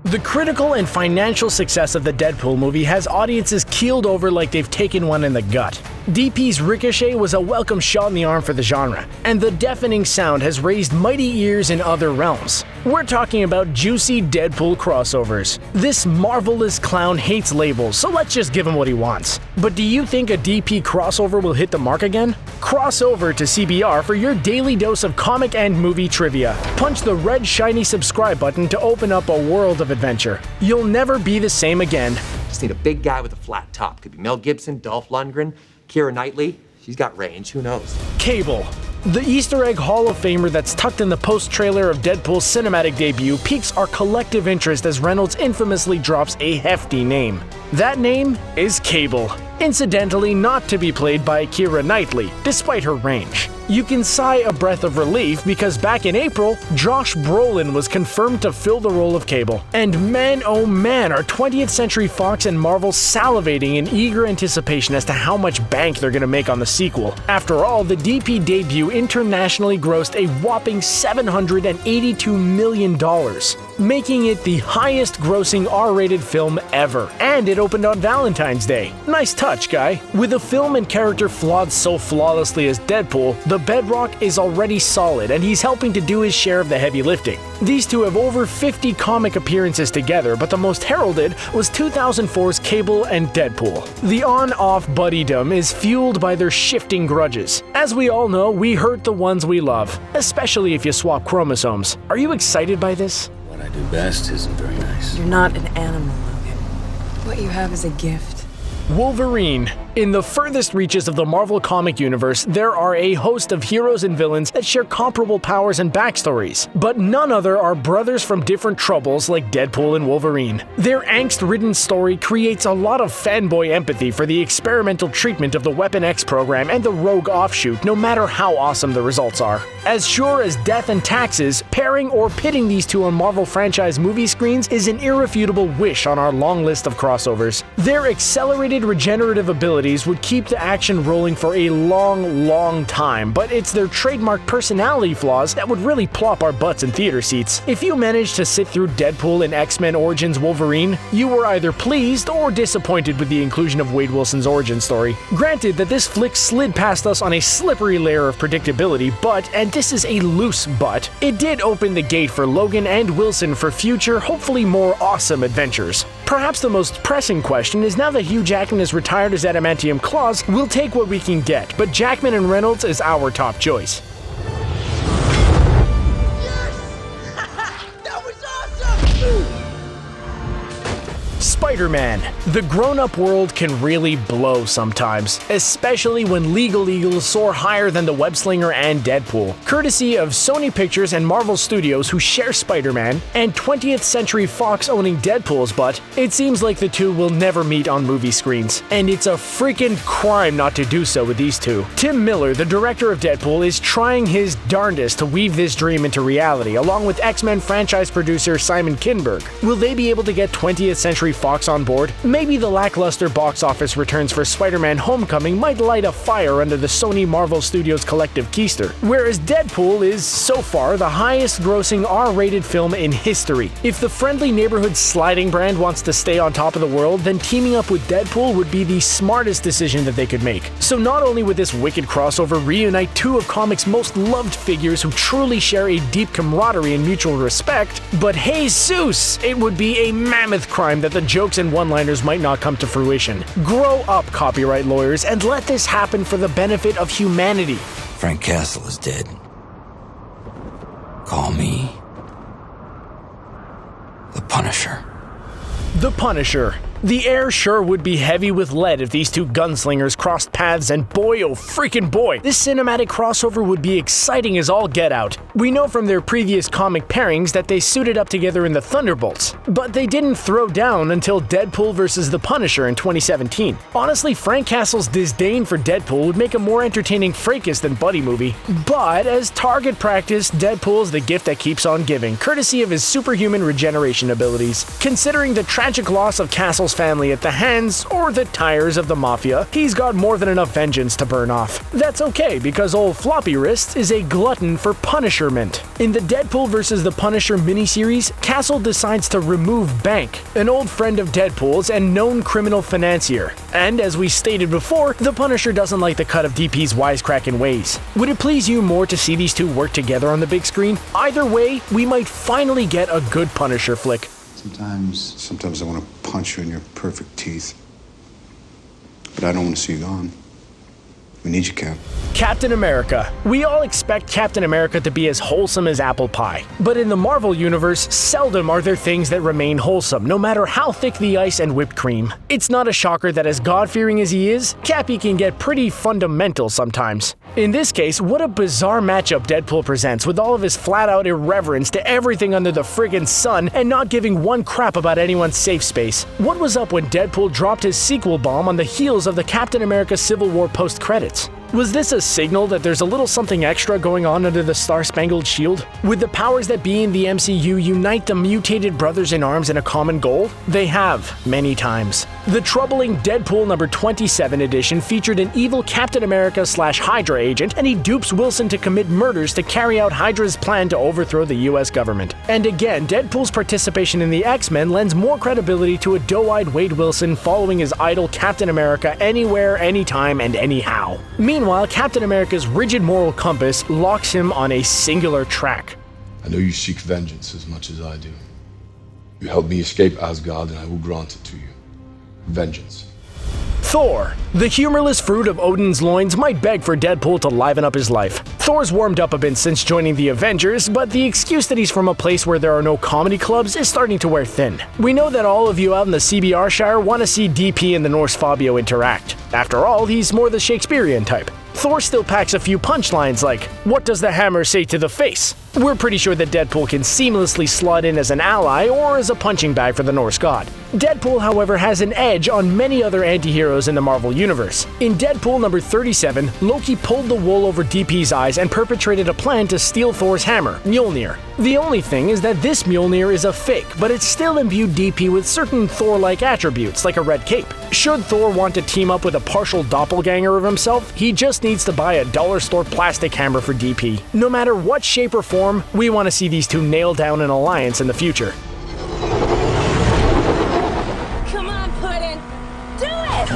The critical and financial success of the Deadpool movie has audiences keeled over like they've taken one in the gut. DP's Ricochet was a welcome shot in the arm for the genre, and the deafening sound has raised mighty ears in other realms. We're talking about juicy Deadpool crossovers. This marvelous clown hates labels, so let's just give him what he wants. But do you think a DP crossover will hit the mark again? Cross over to CBR for your daily dose of comic and movie trivia. Punch the red shiny subscribe button to open up a world of adventure. You'll never be the same again. Just need a big guy with a flat top. Could be Mel Gibson, Dolph Lundgren, Keira Knightley. She's got range, who knows? Cable. The Easter egg Hall of Famer that's tucked in the post-trailer of Deadpool's cinematic debut piques our collective interest as Reynolds infamously drops a hefty name. That name is Cable. Incidentally, not to be played by Keira Knightley, despite her range. You can sigh a breath of relief because back in April, Josh Brolin was confirmed to fill the role of Cable. And man oh man, are 20th Century Fox and Marvel salivating in eager anticipation as to how much bank they're gonna make on the sequel. After all, the DP debut internationally grossed a whopping $782 million, making it the highest grossing R-rated film ever. And it opened on Valentine's Day. Nice touch, guy. With a film and character flawed so flawlessly as Deadpool, the bedrock is already solid, and he's helping to do his share of the heavy lifting. These two have over 50 comic appearances together, but the most heralded was 2004's Cable and Deadpool. The on-off buddydom is fueled by their shifting grudges. As we all know, we hurt the ones we love, especially if you swap chromosomes. Are you excited by this? What I do best isn't very nice. You're not an animal, Logan. What you have is a gift. Wolverine. In the furthest reaches of the Marvel comic universe, there are a host of heroes and villains that share comparable powers and backstories, but none other are brothers from different troubles like Deadpool and Wolverine. Their angst-ridden story creates a lot of fanboy empathy for the experimental treatment of the Weapon X program and the Rogue offshoot, no matter how awesome the results are. As sure as death and taxes, pairing or pitting these two on Marvel franchise movie screens is an irrefutable wish on our long list of crossovers. Their accelerated regenerative abilities would keep the action rolling for a long time, but it's their trademark personality flaws that would really plop our butts in theater seats. If you managed to sit through Deadpool and X-Men Origins Wolverine, you were either pleased or disappointed with the inclusion of Wade Wilson's origin story. Granted that this flick slid past us on a slippery layer of predictability, but, and this is a loose but, it did open the gate for Logan and Wilson for future, hopefully more awesome adventures. Perhaps the most pressing question is, now that Hugh Jackman is retired as Adamantium Claws, we'll take what we can get, but Jackman and Reynolds is our top choice. SpiderMan. The grown-up world can really blow sometimes, especially when legal eagles soar higher than the web-slinger and Deadpool. Courtesy of Sony Pictures and Marvel Studios, who share Spider-Man, and 20th Century Fox owning Deadpool's butt, it seems like the two will never meet on movie screens. And it's a freaking crime not to do so with these two. Tim Miller, the director of Deadpool, is trying his darndest to weave this dream into reality, along with X-Men franchise producer Simon Kinberg. Will they be able to get 20th Century Fox on board? Maybe the lackluster box office returns for Spider-Man Homecoming might light a fire under the Sony Marvel Studios collective keister, whereas Deadpool is, so far, the highest grossing R-rated film in history. If the friendly neighborhood sliding brand wants to stay on top of the world, then teaming up with Deadpool would be the smartest decision that they could make. So not only would this wicked crossover reunite two of comics' most loved figures who truly share a deep camaraderie and mutual respect, but Jesus, it would be a mammoth crime that the jokes and one-liners might not come to fruition. Grow up, copyright lawyers, and let this happen for the benefit of humanity. Frank Castle is dead. Call me the Punisher. The Punisher. The air sure would be heavy with lead if these two gunslingers crossed paths, and boy oh freaking boy, this cinematic crossover would be exciting as all get out. We know from their previous comic pairings that they suited up together in the Thunderbolts, but they didn't throw down until Deadpool vs. the Punisher in 2017. Honestly, Frank Castle's disdain for Deadpool would make a more entertaining fracas than buddy movie, but as target practice, Deadpool's the gift that keeps on giving, courtesy of his superhuman regeneration abilities. Considering the tragic loss of Castle's family at the hands or the tires of the mafia, he's got more than enough vengeance to burn off. That's okay, because old Floppy Wrists is a glutton for punishment. In the Deadpool vs. the Punisher miniseries, Castle decides to remove Bank, an old friend of Deadpool's and known criminal financier. And as we stated before, the Punisher doesn't like the cut of DP's wisecracking ways. Would it please you more to see these two work together on the big screen? Either way, we might finally get a good Punisher flick. Sometimes I want to punch you in your perfect teeth. But I don't want to see you gone. We need you, Cap. Captain America. We all expect Captain America to be as wholesome as apple pie. But in the Marvel Universe, seldom are there things that remain wholesome, no matter how thick the ice and whipped cream. It's not a shocker that as God-fearing as he is, Cappy can get pretty fundamental sometimes. In this case, what a bizarre matchup Deadpool presents with all of his flat-out irreverence to everything under the friggin' sun and not giving one crap about anyone's safe space. What was up when Deadpool dropped his sequel bomb on the heels of the Captain America Civil War post-credits? Was this a signal that there's a little something extra going on under the Star-Spangled Shield? Would the powers that be in the MCU unite the mutated brothers in arms in a common goal? They have, many times. The troubling Deadpool number 27 edition featured an evil Captain America/Hydra agent, and he dupes Wilson to commit murders to carry out Hydra's plan to overthrow the US government. And again, Deadpool's participation in the X-Men lends more credibility to a doe-eyed Wade Wilson following his idol Captain America anywhere, anytime, and anyhow. Meanwhile, Captain America's rigid moral compass locks him on a singular track. I know you seek vengeance as much as I do. You helped me escape Asgard, and I will grant it to you. Vengeance. Thor. The humorless fruit of Odin's loins might beg for Deadpool to liven up his life. Thor's warmed up a bit since joining the Avengers, but the excuse that he's from a place where there are no comedy clubs is starting to wear thin. We know that all of you out in the CBR Shire want to see DP and the Norse Fabio interact. After all, he's more the Shakespearean type. Thor still packs a few punchlines like, "What does the hammer say to the face?" We're pretty sure that Deadpool can seamlessly slot in as an ally or as a punching bag for the Norse god. Deadpool, however, has an edge on many other anti-heroes in the Marvel Universe. In Deadpool number 37, Loki pulled the wool over DP's eyes and perpetrated a plan to steal Thor's hammer, Mjolnir. The only thing is that this Mjolnir is a fake, but it still imbued DP with certain Thor-like attributes, like a red cape. Should Thor want to team up with a partial doppelganger of himself, he just needs to buy a dollar store plastic hammer for DP. No matter what shape or form, we want to see these two nail down an alliance in the future. Come on, Puddin'! Do it!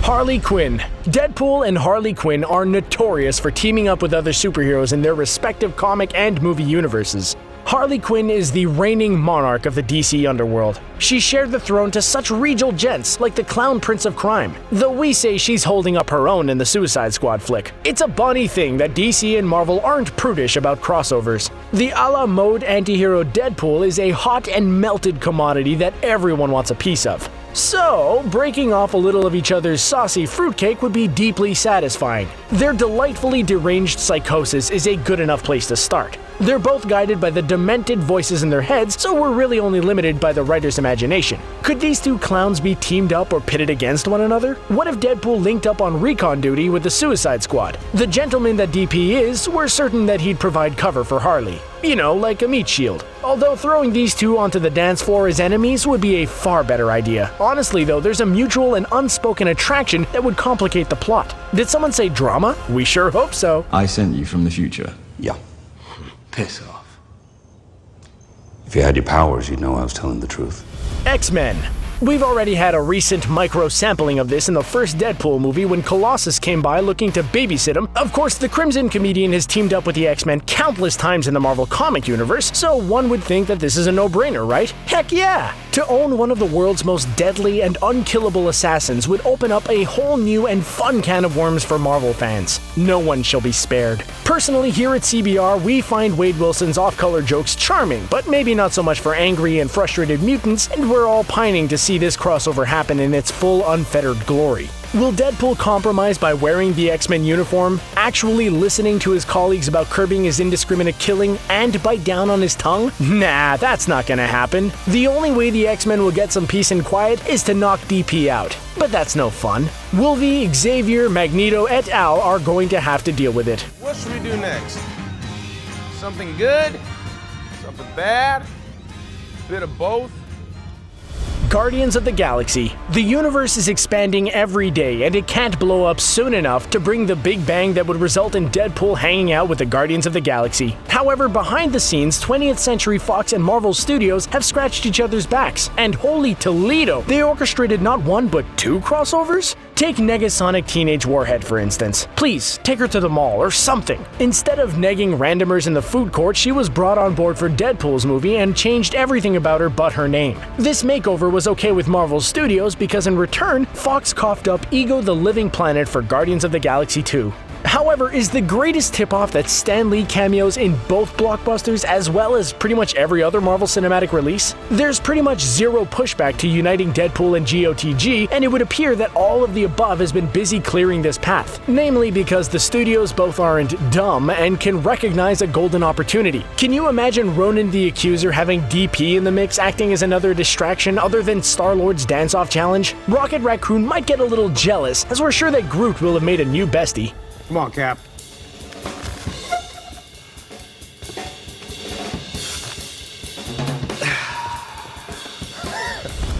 Harley Quinn. Deadpool and Harley Quinn are notorious for teaming up with other superheroes in their respective comic and movie universes. Harley Quinn is the reigning monarch of the DC underworld. She shared the throne to such regal gents like the Clown Prince of Crime, though we say she's holding up her own in the Suicide Squad flick. It's a bonny thing that DC and Marvel aren't prudish about crossovers. The a la mode antihero Deadpool is a hot and melted commodity that everyone wants a piece of. So, breaking off a little of each other's saucy fruitcake would be deeply satisfying. Their delightfully deranged psychosis is a good enough place to start. They're both guided by the demented voices in their heads, so we're really only limited by the writer's imagination. Could these two clowns be teamed up or pitted against one another? What if Deadpool linked up on recon duty with the Suicide Squad? The gentleman that DP is, we're certain that he'd provide cover for Harley. You know, like a meat shield. Although throwing these two onto the dance floor as enemies would be a far better idea. Honestly though, there's a mutual and unspoken attraction that would complicate the plot. Did someone say drama? We sure hope so. I sent you from the future. Yeah. Piss off. If you had your powers, you'd know I was telling the truth. X-Men. We've already had a recent micro-sampling of this in the first Deadpool movie when Colossus came by looking to babysit him. Of course, the Crimson Comedian has teamed up with the X-Men countless times in the Marvel comic universe, so one would think that this is a no-brainer, right? Heck yeah! To own one of the world's most deadly and unkillable assassins would open up a whole new and fun can of worms for Marvel fans. No one shall be spared. Personally, here at CBR, we find Wade Wilson's off-color jokes charming, but maybe not so much for angry and frustrated mutants, and we're all pining to see this crossover happen in its full unfettered glory. Will Deadpool compromise by wearing the X-Men uniform, actually listening to his colleagues about curbing his indiscriminate killing, and bite down on his tongue? Nah, that's not gonna happen. The only way the X-Men will get some peace and quiet is to knock DP out. But that's no fun. Wolverine, Xavier, Magneto, et al. Are going to have to deal with it. What should we do next? Something good? Something bad? Bit of both? Guardians of the Galaxy. The universe is expanding every day, and it can't blow up soon enough to bring the big bang that would result in Deadpool hanging out with the Guardians of the Galaxy. However, behind the scenes, 20th Century Fox and Marvel Studios have scratched each other's backs, and holy Toledo, they orchestrated not one but two crossovers? Take Negasonic Teenage Warhead for instance. Please, take her to the mall or something. Instead of negging randomers in the food court, she was brought on board for Deadpool's movie and changed everything about her but her name. This makeover was okay with Marvel Studios because in return, Fox coughed up Ego the Living Planet for Guardians of the Galaxy 2. However, is the greatest tip-off that Stan Lee cameos in both blockbusters as well as pretty much every other Marvel cinematic release? There's pretty much zero pushback to uniting Deadpool and GOTG, and it would appear that all of the above has been busy clearing this path, namely because the studios both aren't dumb and can recognize a golden opportunity. Can you imagine Ronan the Accuser having DP in the mix acting as another distraction other than Star-Lord's dance-off challenge? Rocket Raccoon might get a little jealous, as we're sure that Groot will have made a new bestie. Come on, Cap.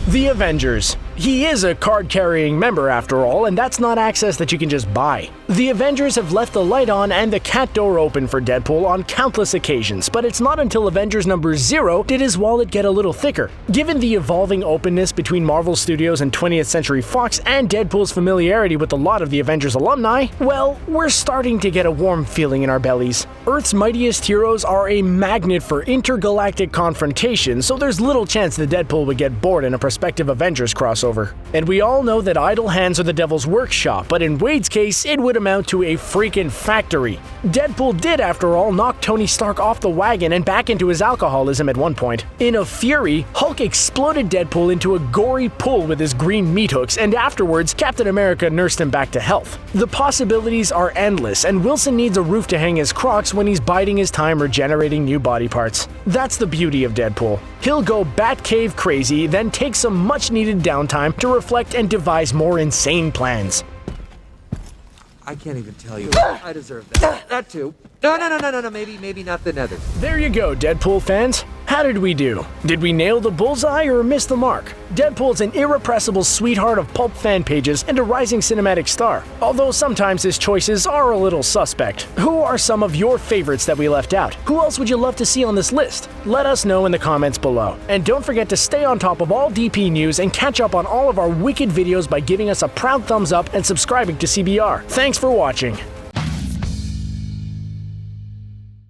The Avengers. He is a card-carrying member after all, and that's not access that you can just buy. The Avengers have left the light on and the cat door open for Deadpool on countless occasions, but it's not until Avengers number 0 did his wallet get a little thicker. Given the evolving openness between Marvel Studios and 20th Century Fox and Deadpool's familiarity with a lot of the Avengers alumni, well, we're starting to get a warm feeling in our bellies. Earth's mightiest heroes are a magnet for intergalactic confrontation, so there's little chance that Deadpool would get bored in a prospective Avengers crossover. And we all know that idle hands are the devil's workshop, but in Wade's case, it would amount to a freaking factory. Deadpool did, after all, knock Tony Stark off the wagon and back into his alcoholism at one point. In a fury, Hulk exploded Deadpool into a gory pool with his green meat hooks, and afterwards, Captain America nursed him back to health. The possibilities are endless, and Wilson needs a roof to hang his Crocs when he's biding his time regenerating new body parts. That's the beauty of Deadpool. He'll go Batcave crazy, then take some much-needed downtime to reflect and devise more insane plans. I can't even tell you. I deserve that. That too. No. Maybe not the nether. There you go, Deadpool fans. How did we do? Did we nail the bullseye or miss the mark? Deadpool's an irrepressible sweetheart of pulp fan pages and a rising cinematic star, although sometimes his choices are a little suspect. Who are some of your favorites that we left out? Who else would you love to see on this list? Let us know in the comments below. And don't forget to stay on top of all DP news and catch up on all of our wicked videos by giving us a proud thumbs up and subscribing to CBR. Thanks for watching.